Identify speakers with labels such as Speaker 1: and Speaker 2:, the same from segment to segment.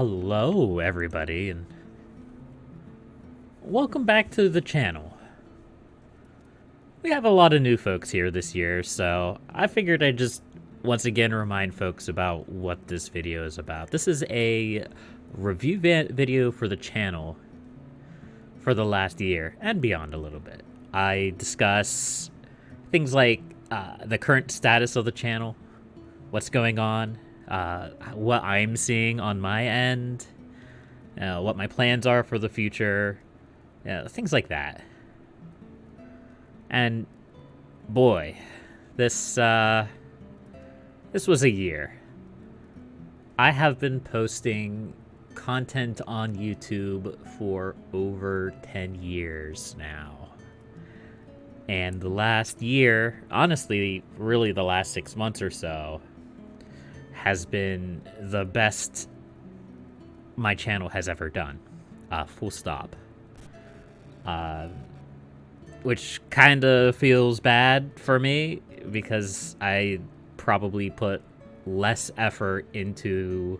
Speaker 1: Hello, everybody, and welcome back to the channel. We have a lot of new folks here this year, so I figured I'd just once again remind folks about what this video is about. This is a review video for the channel for the last year and beyond a little bit. I discuss things like the current status of the channel, what's going on, what I'm seeing on my end, what my plans are for the future, things like that. And boy, this was a year. I have been posting content on YouTube for over 10 years now. And the last year, honestly, really the last 6 months or so, has been the best my channel has ever done. Full stop. Which kind of feels bad for me because I probably put less effort into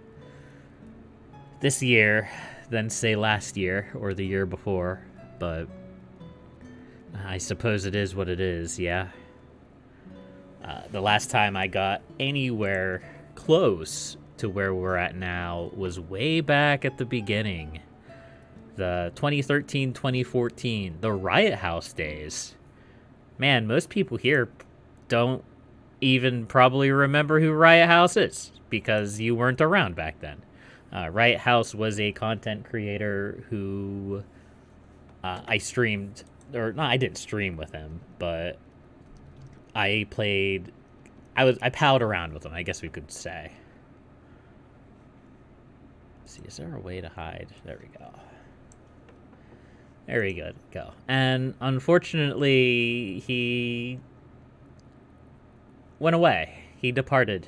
Speaker 1: this year than, say, last year or the year before, but I suppose it is what it is, yeah. The last time I got anywhere close to where we're at now was way back at the beginning. The 2013-2014, the Riot House days. Man, most people here don't even probably remember who Riot House is because you weren't around back then. Riot House was a content creator who I streamed, or no, I didn't stream with him, but I palled around with him, I guess we could say. Let's see, is there a way to hide? There we go. There we go. And unfortunately, he went away. He departed.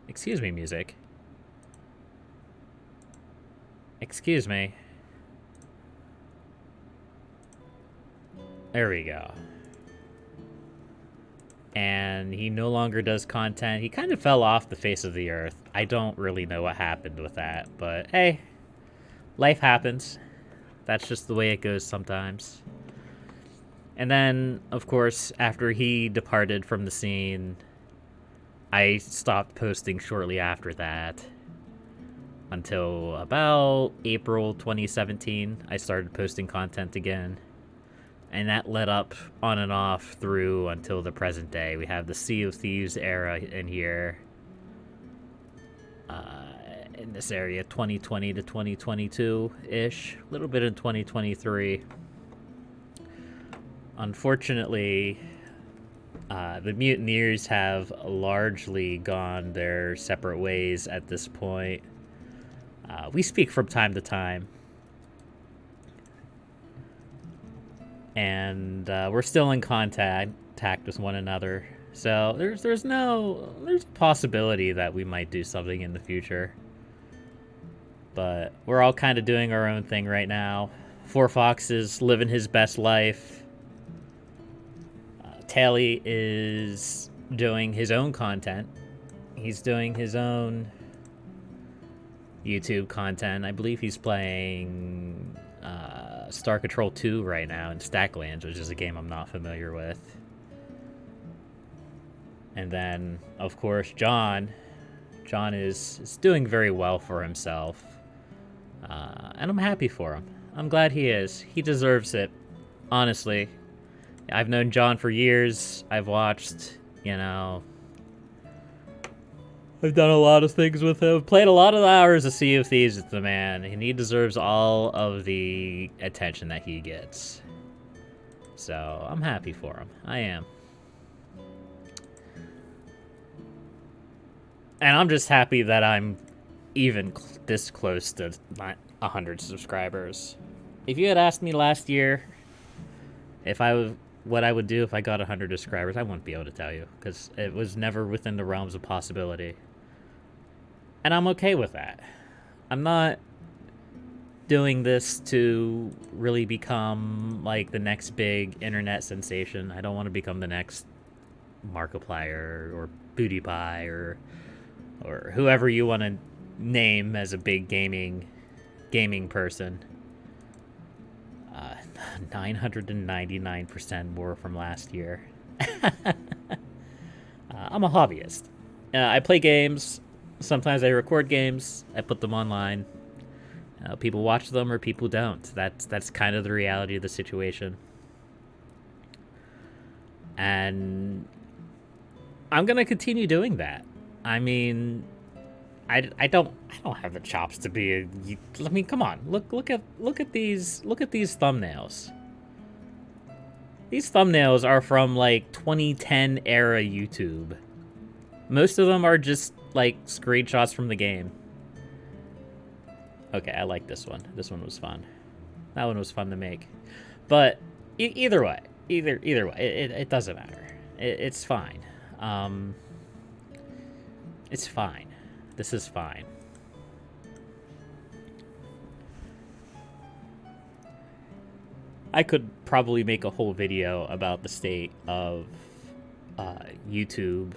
Speaker 1: Excuse me, music. Excuse me. There we go. And he no longer does content. He kind of fell off the face of the earth. I don't really know what happened with that, but hey, life happens. That's just the way it goes sometimes. And then, of course, after he departed from the scene, I stopped posting shortly after that. Until about April 2017, I started posting content again. And that led up on and off through until the present day. We have the Sea of Thieves era in here. In this area, 2020 to 2022-ish. A little bit in 2023. Unfortunately, the Mutineers have largely gone their separate ways at this point. We speak from time to time. And we're still in contact with one another. So there's a possibility that we might do something in the future. But we're all kind of doing our own thing right now. Four Fox is living his best life. Tally is doing his own content. He's doing his own YouTube content. I believe he's playing Star Control 2 right now in Stacklands, which is a game I'm not familiar with. And then, of course, John is doing very well for himself. And I'm happy for him. I'm glad he is. He deserves it, honestly. I've known John for years. I've watched, I've done a lot of things with him. Played a lot of hours of Sea of Thieves with the man, and he deserves all of the attention that he gets. So, I'm happy for him. I am. And I'm just happy that I'm even this close to 100 subscribers. If you had asked me last year what I would do if I got 100 subscribers, I wouldn't be able to tell you, because it was never within the realms of possibility. And I'm okay with that. I'm not doing this to really become like the next big internet sensation. I don't want to become the next Markiplier or PewDiePie or whoever you want to name as a big gaming person. 999% more from last year. I'm a hobbyist. I play games. Sometimes I record games. I put them online. People watch them or people don't. That's kind of the reality of the situation. And I'm gonna continue doing that. I mean, I don't have the chops to be a. I mean, come on, look at these thumbnails. These thumbnails are from like 2010 era YouTube. Most of them are just like screenshots from the game. Okay, I like this one. This one was fun. That one was fun to make. But either way, it doesn't matter. It's fine. It's fine. This is fine. I could probably make a whole video about the state of YouTube,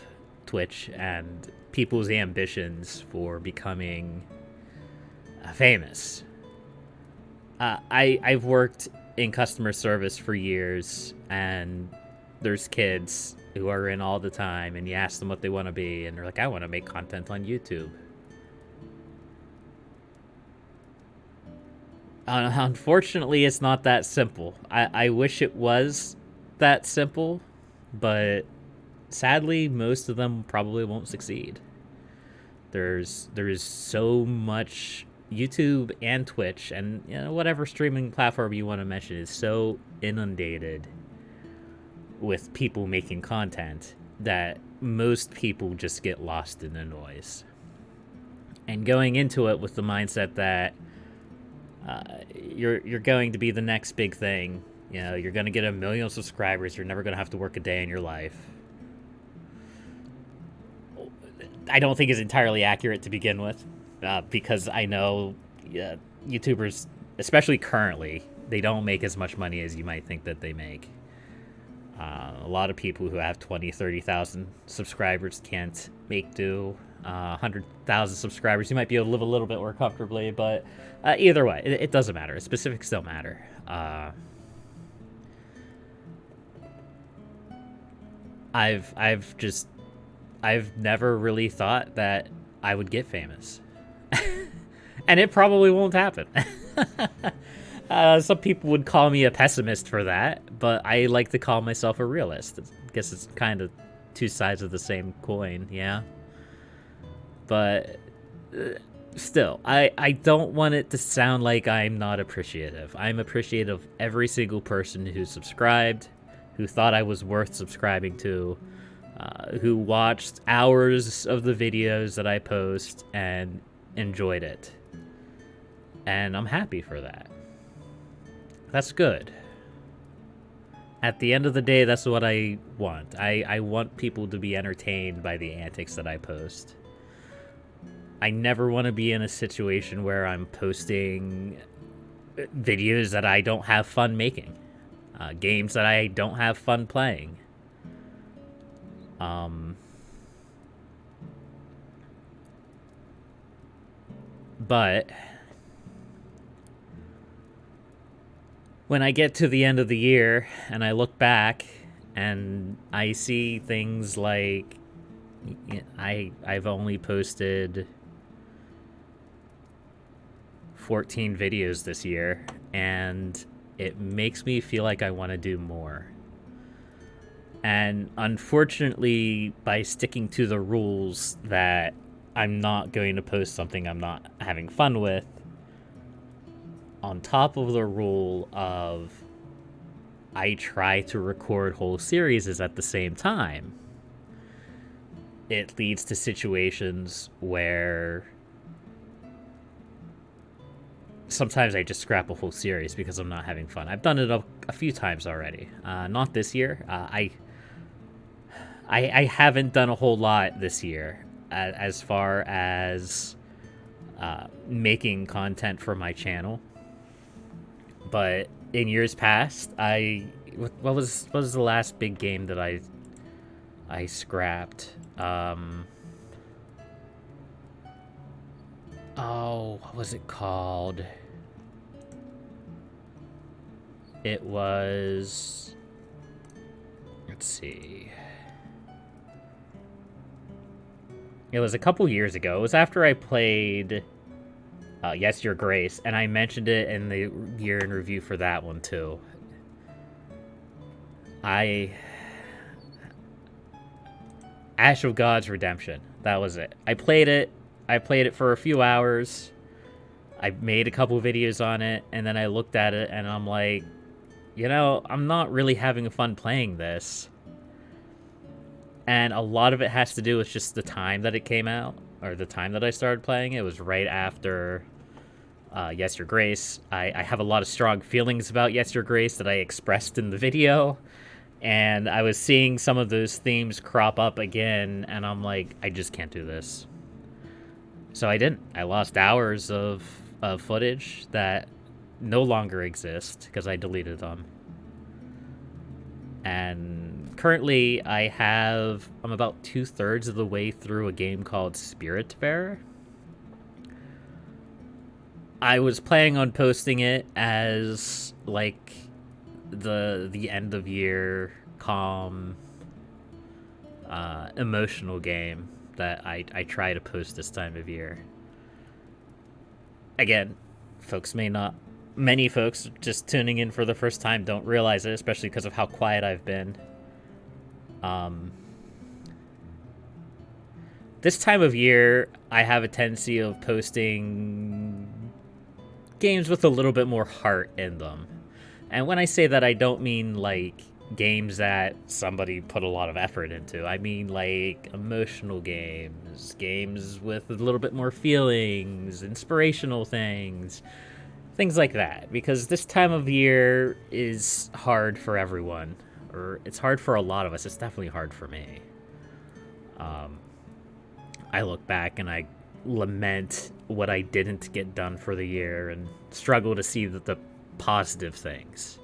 Speaker 1: Twitch, and people's ambitions for becoming famous. I've worked in customer service for years, and there's kids who are in all the time, and you ask them what they want to be, and they're like, I want to make content on YouTube. Unfortunately, it's not that simple. I wish it was that simple, but sadly, most of them probably won't succeed. There is so much. YouTube and Twitch and whatever streaming platform you want to mention is so inundated with people making content that most people just get lost in the noise. And going into it with the mindset that you're going to be the next big thing, you're going to get 1 million subscribers, you're never going to have to work a day in your life, I don't think is entirely accurate to begin with. Because I know YouTubers, especially currently, they don't make as much money as you might think that they make. A lot of people who have 20, 30,000 subscribers can't make do. 100,000 subscribers, you might be able to live a little bit more comfortably, but either way, it doesn't matter. Specifics don't matter. I've never really thought that I would get famous. And it probably won't happen. Some people would call me a pessimist for that, but I like to call myself a realist. I guess it's kind of two sides of the same coin, yeah? But still, I don't want it to sound like I'm not appreciative. I'm appreciative of every single person who subscribed, who thought I was worth subscribing to, who watched hours of the videos that I post and enjoyed it. And I'm happy for that. That's good. At the end of the day, that's what I want. I want people to be entertained by the antics that I post. I never want to be in a situation where I'm posting videos that I don't have fun making. Games that I don't have fun playing. But when I get to the end of the year and I look back and I see things like I've only posted 14 videos this year, and it makes me feel like I want to do more. And unfortunately, by sticking to the rules that I'm not going to post something I'm not having fun with, on top of the rule of I try to record whole series at the same time, it leads to situations where sometimes I just scrap a whole series because I'm not having fun. I've done it a few times already. Not this year. I haven't done a whole lot this year as far as making content for my channel. But in years past, what was the last big game that I scrapped? Oh, what was it called? It was... Let's see. It was a couple years ago. It was after I played Yes, Your Grace, and I mentioned it in the year in review for that one, too. Ash of God's Redemption. That was it. I played it. I played it for a few hours. I made a couple videos on it, and then I looked at it, and I'm like, I'm not really having fun playing this. And a lot of it has to do with just the time that it came out, or the time that I started playing it. It was right after Yes, Your Grace. I have a lot of strong feelings about Yes, Your Grace that I expressed in the video. And I was seeing some of those themes crop up again, and I'm like, I just can't do this. So I didn't. I lost hours of footage that no longer exist because I deleted them. And currently I'm about 2/3 of the way through a game called Spiritfarer. I was planning on posting it as like the end of year calm emotional game that I try to post this time of year. Again, many folks just tuning in for the first time don't realize it, especially because of how quiet I've been. This time of year, I have a tendency of posting games with a little bit more heart in them. And when I say that, I don't mean like games that somebody put a lot of effort into. I mean like emotional games with a little bit more feelings, inspirational things like that. Because this time of year is hard for everyone, or it's hard for a lot of us. It's definitely hard for me. I look back and I lament what I didn't get done for the year and struggle to see the positive things.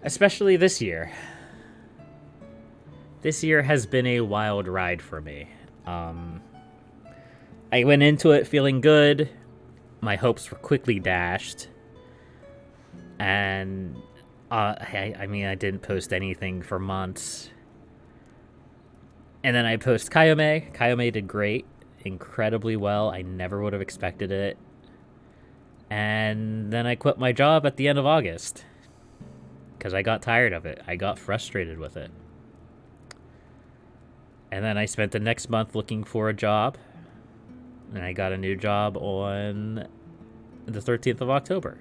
Speaker 1: Especially this year. This year has been a wild ride for me. I went into it feeling good. My hopes were quickly dashed. And I didn't post anything for months. And then I post Kayome. Kayome did great. Incredibly well. I never would have expected it. And then I quit my job at the end of August. Because I got tired of it. I got frustrated with it. And then I spent the next month looking for a job. And I got a new job on the 13th of October.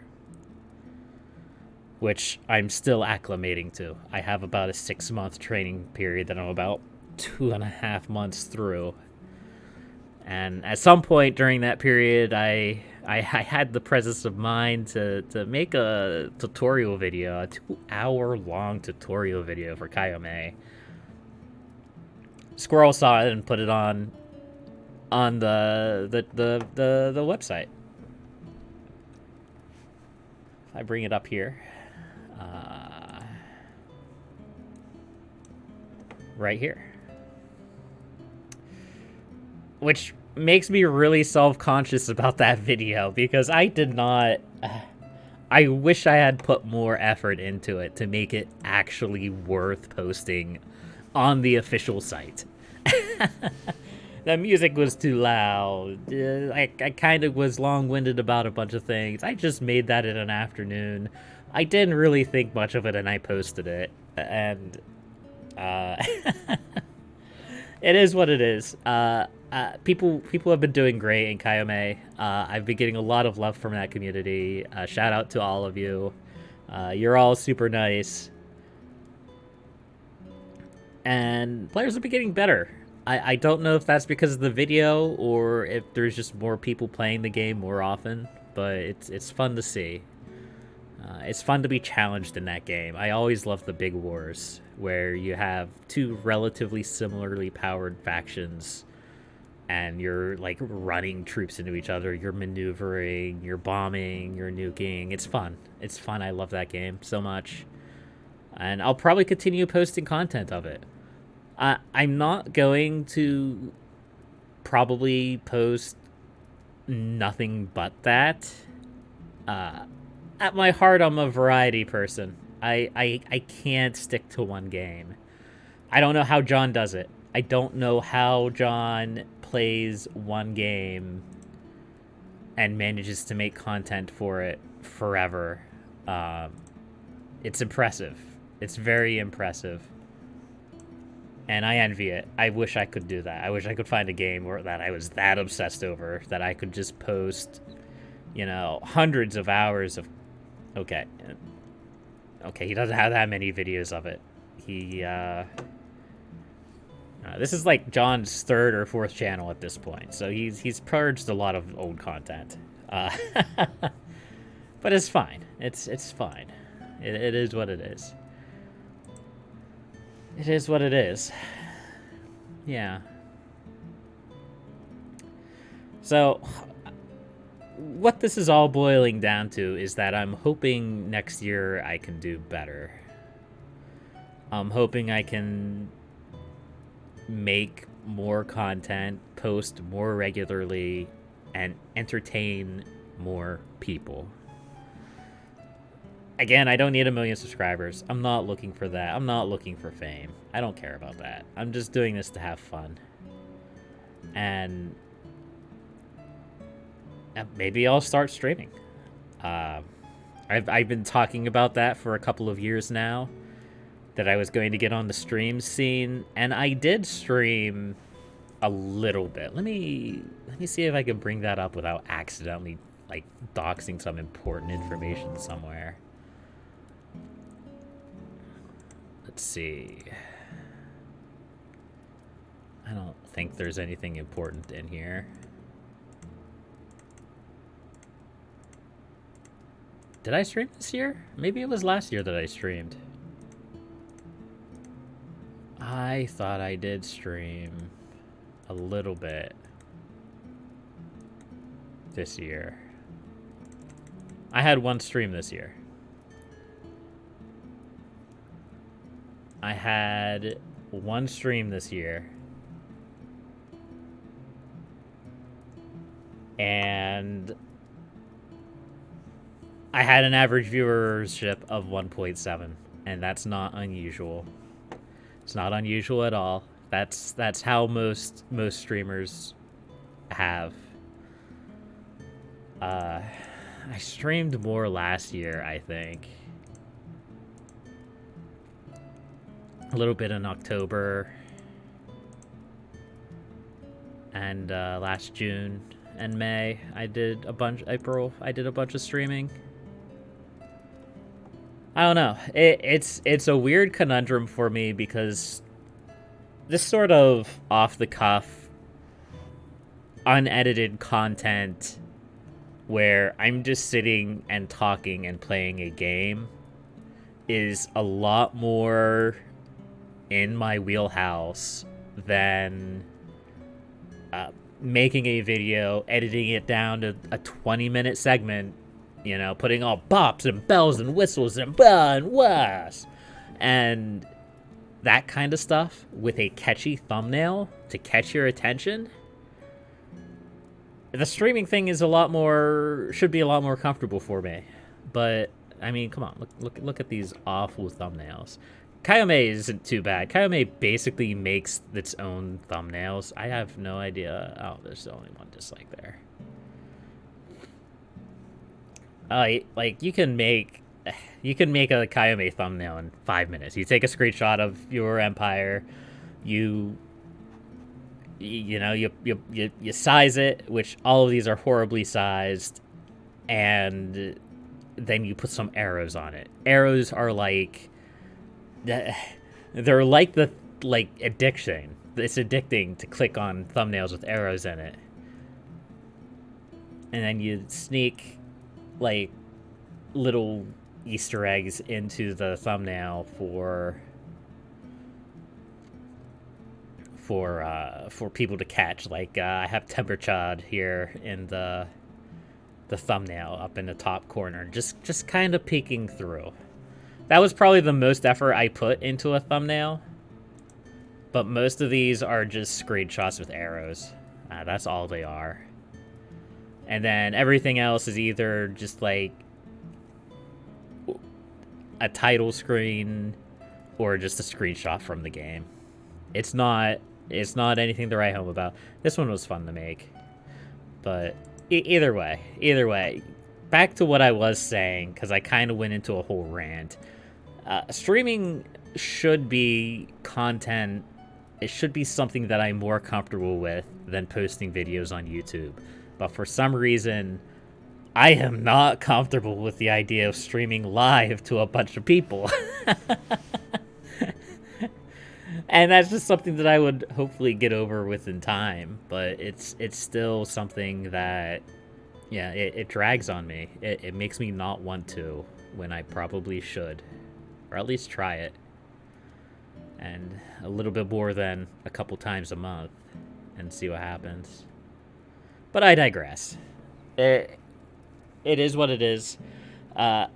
Speaker 1: Which I'm still acclimating to. I have about a 6-month training period that I'm about 2.5 months through. And at some point during that period, I had the presence of mind to make a tutorial video, a 2-hour-long tutorial video for Kayome. Squirrel saw it and put it on the website. If I bring it up here, right here. Which makes me really self-conscious about that video, because I did not... I wish I had put more effort into it to make it actually worth posting on the official site. The music was too loud. I kind of was long-winded about a bunch of things. I just made that in an afternoon. I didn't really think much of it, and I posted it. And... it is what it is. People have been doing great in Kayome. I've been getting a lot of love from that community. Shout out to all of you. You're all super nice. And players have been getting better. I don't know if that's because of the video or if there's just more people playing the game more often, but it's fun to see. It's fun to be challenged in that game. I always love the big wars, where you have two relatively similarly powered factions, and you're, like, running troops into each other. You're maneuvering, you're bombing, you're nuking. It's fun. It's fun. I love that game so much. And I'll probably continue posting content of it. I'm not going to probably post nothing but that. At my heart, I'm a variety person. I can't stick to one game. I don't know how John does it. I don't know how John plays one game and manages to make content for it forever. It's impressive. It's very impressive. And I envy it. I wish I could do that. I wish I could find a game where that I was that obsessed over that I could just post, hundreds of hours of. Okay, he doesn't have that many videos of it. This is like John's third or fourth channel at this point, so he's purged a lot of old content. But it's fine. It's fine. It is what it is. It is what it is. Yeah. So, what this is all boiling down to is that I'm hoping next year I can do better. I'm hoping I can make more content, post more regularly, and entertain more people. Again, I don't need 1 million subscribers. I'm not looking for that. I'm not looking for fame. I don't care about that. I'm just doing this to have fun. And maybe I'll start streaming. I've been talking about that for a couple of years now, that I was going to get on the stream scene, and I did stream a little bit. Let me see if I can bring that up without accidentally like doxing some important information somewhere. Let's see. I don't think there's anything important in here. Did I stream this year? Maybe it was last year that I streamed. I thought I did stream a little bit this year. I had one stream this year. I had one stream this year. And I had an average viewership of 1.7, and that's not unusual. It's not unusual at all. That's how most streamers have. I streamed more last year, I think. A little bit in October. And last June and May, I did a bunch. April, I did a bunch of streaming. I don't know. It's a weird conundrum for me because this sort of off-the-cuff, unedited content where I'm just sitting and talking and playing a game is a lot more in my wheelhouse than making a video, editing it down to a 20-minute segment, putting all bops and bells and whistles and blah and whas, and that kind of stuff with a catchy thumbnail to catch your attention. The streaming thing is should be a lot more comfortable for me. But I mean, come on, look at these awful thumbnails. Kayome isn't too bad. Kayome basically makes its own thumbnails. I have no idea. Oh, there's only one dislike there. Like you can make a Kayome thumbnail in 5 minutes. You take a screenshot of your empire, you size it, which all of these are horribly sized, and then you put some arrows on it. Arrows are like they're like addiction. It's addicting to click on thumbnails with arrows in it. And then you sneak like little Easter eggs into the thumbnail for people to catch. Like I have Temperchad here in the thumbnail up in the top corner, just kind of peeking through. That was probably the most effort I put into a thumbnail, but most of these are just screenshots with arrows. That's all they are. And then everything else is either just like a title screen or just a screenshot from the game. It's not anything to write home about. This one was fun to make. But either way, back to what I was saying, because I kind of went into a whole rant. Streaming should be content. It should be something that I'm more comfortable with than posting videos on YouTube. But for some reason, I am not comfortable with the idea of streaming live to a bunch of people. And that's just something that I would hopefully get over with in time. But it's still something that, yeah, it drags on me. It makes me not want to when I probably should. Or at least try it. And a little bit more than a couple times a month. And see what happens. But I digress. It is what it is. I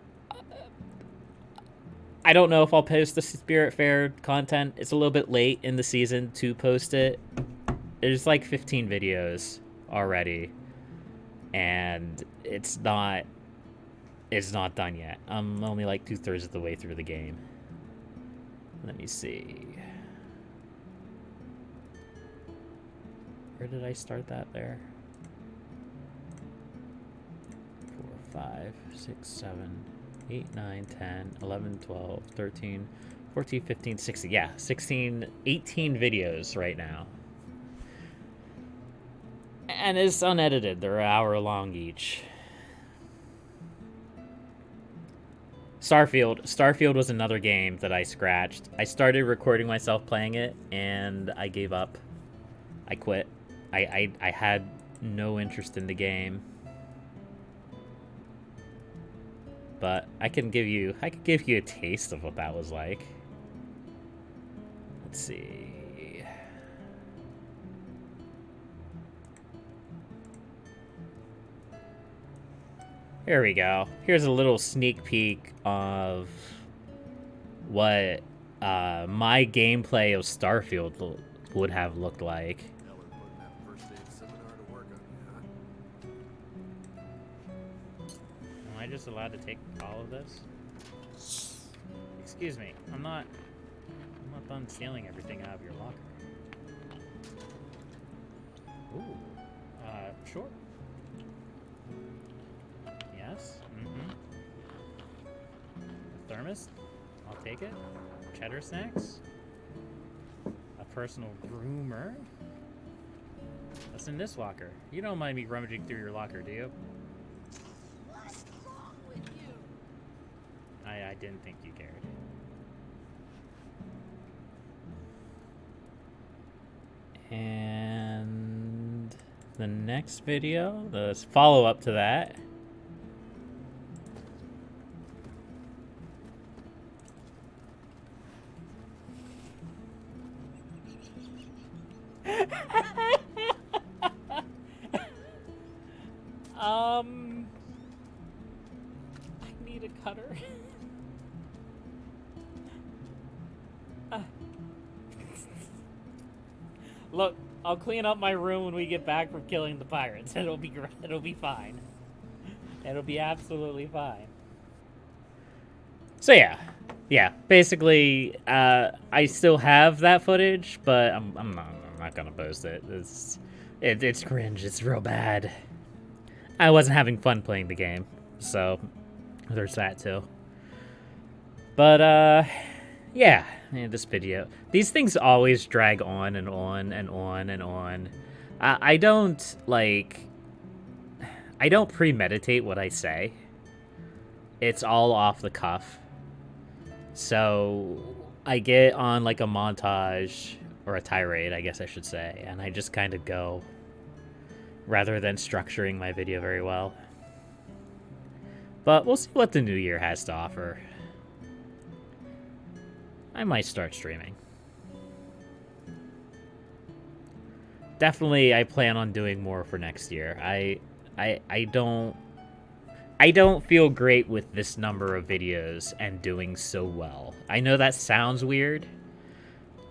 Speaker 1: don't know if I'll post the Spirit Fair content. It's a little bit late in the season to post it. There's like 15 videos already. And it's not done yet. I'm only like 2/3 of the way through the game. Let me see. Where did I start that there? 4, 5, 6, 7, 8, 9, 10, 11, 12, 13, 14, 15, 16. Yeah, 18 videos right now. And it's unedited. They're an hour long each. Starfield was another game that I scratched. I started recording myself playing it, and I gave up. I quit. I had no interest in the game. But I could give you a taste of what that was like. Let's see. Here we go. Here's a little sneak peek of what my gameplay of Starfield would have looked like. Am I just allowed to take all of this? Excuse me, I'm not done stealing everything out of your locker. Ooh, sure. Yes. A thermos? I'll take it. Cheddar snacks. A personal groomer. What's in this locker? You don't mind me rummaging through your locker, do you?
Speaker 2: What's wrong with you?
Speaker 1: I didn't think you cared. And the next video, the follow-up to that. I need a cutter. Look, I'll clean up my room when we get back from killing the pirates. It'll be fine. It'll be absolutely fine. So yeah. Basically, I still have that footage, but I'm not gonna post it. It's cringe. It's real bad. I wasn't having fun playing the game, so there's that too. But yeah, this video. These things always drag on and on and on and on. I don't premeditate what I say. It's all off the cuff. So I get on like a montage or a tirade, I guess I should say, and I just kind of go rather than structuring my video very well. But we'll see what the new year has to offer. I might start streaming. Definitely, I plan on doing more for next year. I don't feel great with this number of videos and doing so well. I know that sounds weird,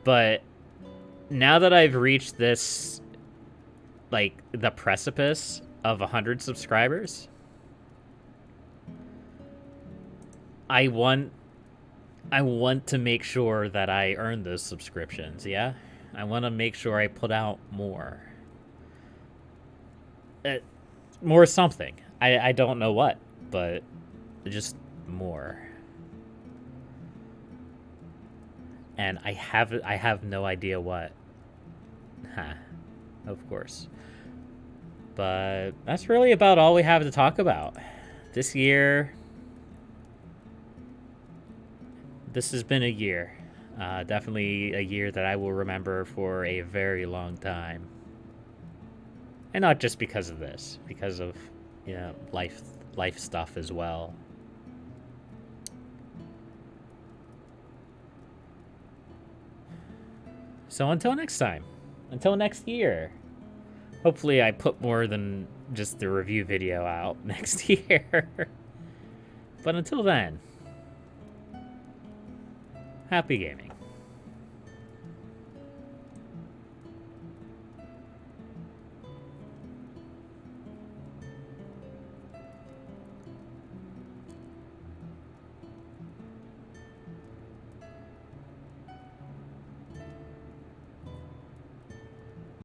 Speaker 1: but now that I've reached this, like, the precipice of 100 subscribers, I want to make sure that I earn those subscriptions, yeah? I want to make sure I put out more. More something. I don't know what, but just more. And I have no idea what. Huh. Of course. But that's really about all we have to talk about. This year, this has been a year. Definitely a year that I will remember for a very long time. And not just because of this, because of, you know, life stuff as well. So until next time, until next year. Hopefully I put more than just the review video out next year. But until then, happy gaming.